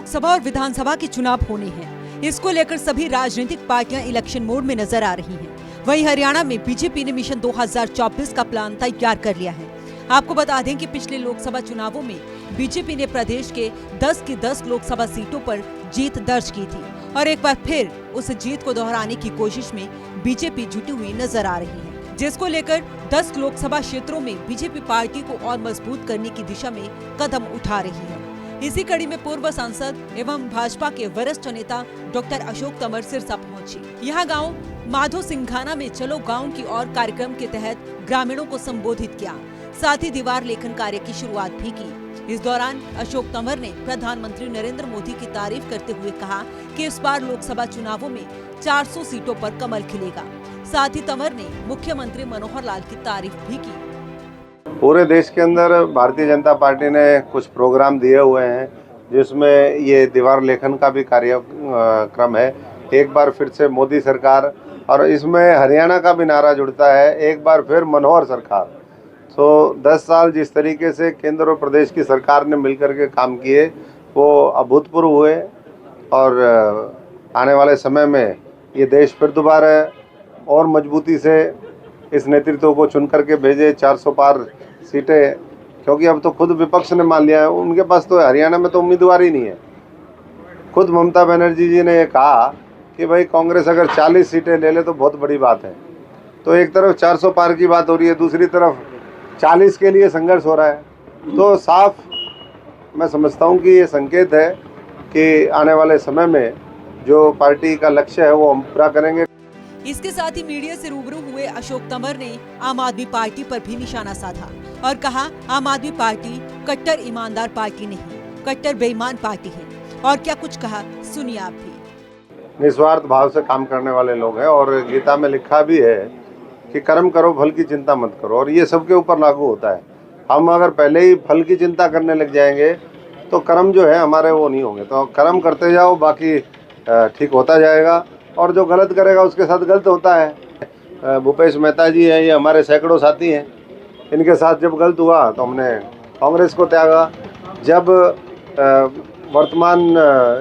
लोकसभा और विधानसभा के चुनाव होने हैं। इसको लेकर सभी राजनीतिक पार्टियां इलेक्शन मोड में नजर आ रही हैं। वहीं हरियाणा में बीजेपी ने मिशन 2024 का प्लान तैयार कर लिया है। आपको बता दें कि पिछले लोकसभा चुनावों में बीजेपी ने प्रदेश के 10 की 10 लोकसभा सीटों पर जीत दर्ज की थी और एक बार फिर उस जीत को दोहराने की कोशिश में बीजेपी जुटी हुई नजर आ रही है, जिसको लेकर 10 लोकसभा क्षेत्रों में बीजेपी पार्टी को और मजबूत करने की दिशा में कदम उठा रही है। इसी कड़ी में पूर्व सांसद एवं भाजपा के वरिष्ठ नेता डॉक्टर अशोक तंवर सिरसा पहुंची। यहाँ गांव माधो सिंघाना में चलो गांव की ओर कार्यक्रम के तहत ग्रामीणों को संबोधित किया, साथ ही दीवार लेखन कार्य की शुरुआत भी की। इस दौरान अशोक तंवर ने प्रधानमंत्री नरेंद्र मोदी की तारीफ करते हुए कहा कि इस बार लोकसभा चुनावों में 400 सीटों पर कमल खिलेगा। साथ ही तंवर ने मुख्यमंत्री मनोहर लाल की तारीफ भी की। पूरे देश के अंदर भारतीय जनता पार्टी ने कुछ प्रोग्राम दिए हुए हैं, जिसमें ये दीवार लेखन का भी कार्यक्रम है। एक बार फिर से मोदी सरकार, और इसमें हरियाणा का भी नारा जुड़ता है, एक बार फिर मनोहर सरकार। तो 10 साल जिस तरीके से केंद्र और प्रदेश की सरकार ने मिलकर के काम किए वो अभूतपूर्व हुए, और आने वाले समय में ये देश फिर दोबारा और मजबूती से इस नेतृत्व को चुन करके भेजे 400 पार सीटें, क्योंकि अब तो खुद विपक्ष ने मान लिया है, उनके पास तो हरियाणा में तो उम्मीदवार ही नहीं है। खुद ममता बनर्जी जी ने ये कहा कि भाई कांग्रेस अगर 40 सीटें ले ले तो बहुत बड़ी बात है। तो एक तरफ 400 पार की बात हो रही है, दूसरी तरफ 40 के लिए संघर्ष हो रहा है। तो साफ मैं समझता हूँ कि ये संकेत है कि आने वाले समय में जो पार्टी का लक्ष्य है वो हम पूरा करेंगे। इसके साथ ही मीडिया से रूबरू हुए अशोक तंवर ने आम आदमी पार्टी पर भी निशाना साधा और कहा, आम आदमी पार्टी कट्टर ईमानदार पार्टी नहीं, कट्टर बेईमान पार्टी है। और क्या कुछ कहा, सुनिए आप भी। निस्वार्थ भाव से काम करने वाले लोग हैं, और गीता में लिखा भी है कि कर्म करो फल की चिंता मत करो, और ये सबके ऊपर लागू होता है। हम अगर पहले ही फल की चिंता करने लग जाएंगे तो कर्म जो है हमारे वो नहीं होंगे। तो कर्म करते जाओ, बाकी ठीक होता जाएगा, और जो गलत करेगा उसके साथ गलत होता है। भूपेश मेहता जी हैं, ये हमारे सैकड़ों साथी हैं, इनके साथ जब गलत हुआ तो हमने कांग्रेस को त्यागा। जब वर्तमान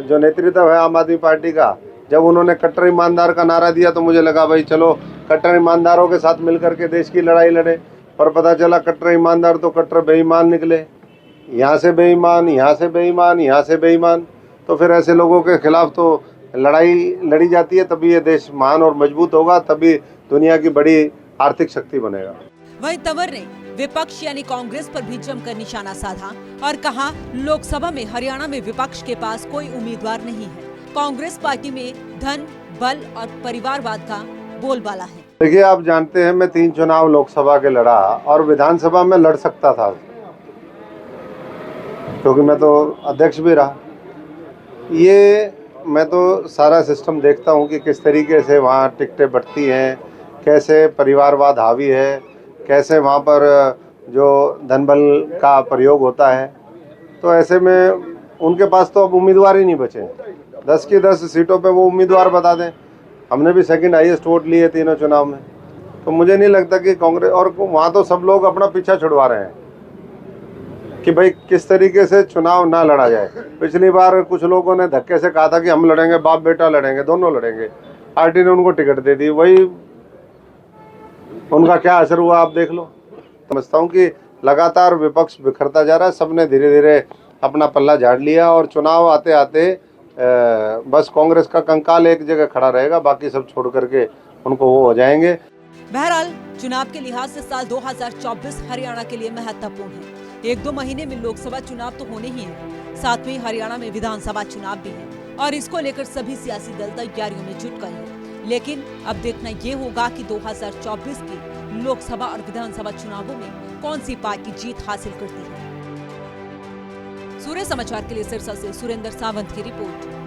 जो नेतृत्व है आम आदमी पार्टी का, जब उन्होंने कट्टर ईमानदार का नारा दिया तो मुझे लगा भाई चलो कट्टर ईमानदारों के साथ मिलकर के देश की लड़ाई लड़े, पर पता चला कट्टर ईमानदार तो कट्टर बेईमान निकले। यहाँ से बेईमान, यहाँ से बेईमान, यहाँ से बेईमान। तो फिर ऐसे लोगों के खिलाफ तो लड़ाई लड़ी जाती है, तभी ये देश महान और मजबूत होगा, तभी दुनिया की बड़ी आर्थिक शक्ति बनेगा। वहीं तंवर ने विपक्ष यानी कांग्रेस पर भी जमकर निशाना साधा और कहा, लोकसभा में हरियाणा में विपक्ष के पास कोई उम्मीदवार नहीं है। कांग्रेस पार्टी में धन, बल और परिवारवाद का बोलबाला है। देखिए, आप जानते हैं मैं 3 चुनाव लोकसभा के लड़ा और विधानसभा में लड़ सकता था, क्योंकि मैं तो अध्यक्ष भी रहा। ये मैं तो सारा सिस्टम देखता हूँ कि किस तरीके से वहाँ टिकटें बढ़ती हैं, कैसे परिवारवाद हावी है, कैसे वहाँ पर जो धन बल का प्रयोग होता है। तो ऐसे में उनके पास तो अब उम्मीदवार ही नहीं बचे। 10 की 10 सीटों पे वो उम्मीदवार बता दें। हमने भी सेकंड हाईएस्ट वोट लिए तीनों चुनाव में, तो मुझे नहीं लगता कि कांग्रेस, और वहाँ तो सब लोग अपना पीछा छुड़वा रहे हैं कि भाई किस तरीके से चुनाव ना लड़ा जाए। पिछली बार कुछ लोगों ने धक्के से कहा था कि हम लड़ेंगे, बाप बेटा लड़ेंगे, दोनों लड़ेंगे। पार्टी ने उनको टिकट दे दी, वही उनका क्या असर हुआ आप देख लो। समझता हूँ कि लगातार विपक्ष बिखरता जा रहा है, सबने धीरे धीरे अपना पल्ला झाड़ लिया, और चुनाव आते आते बस कांग्रेस का कंकाल एक जगह खड़ा रहेगा, बाकी सब छोड़ करके उनको वो हो जाएंगे। बहरहाल चुनाव के लिहाज से साल 2024 हरियाणा के लिए महत्वपूर्ण है। 1-2 महीने में लोकसभा चुनाव तो होने ही है, साथ में हरियाणा में विधानसभा चुनाव भी है, और इसको लेकर सभी सियासी दल तैयारियों में जुट गए हैं। लेकिन अब देखना ये होगा कि 2024 के लोकसभा और विधानसभा चुनावों में कौन सी पार्टी जीत हासिल करती है। सूर्य समाचार के लिए सिरसा से सुरेंद्र सावंत की रिपोर्ट।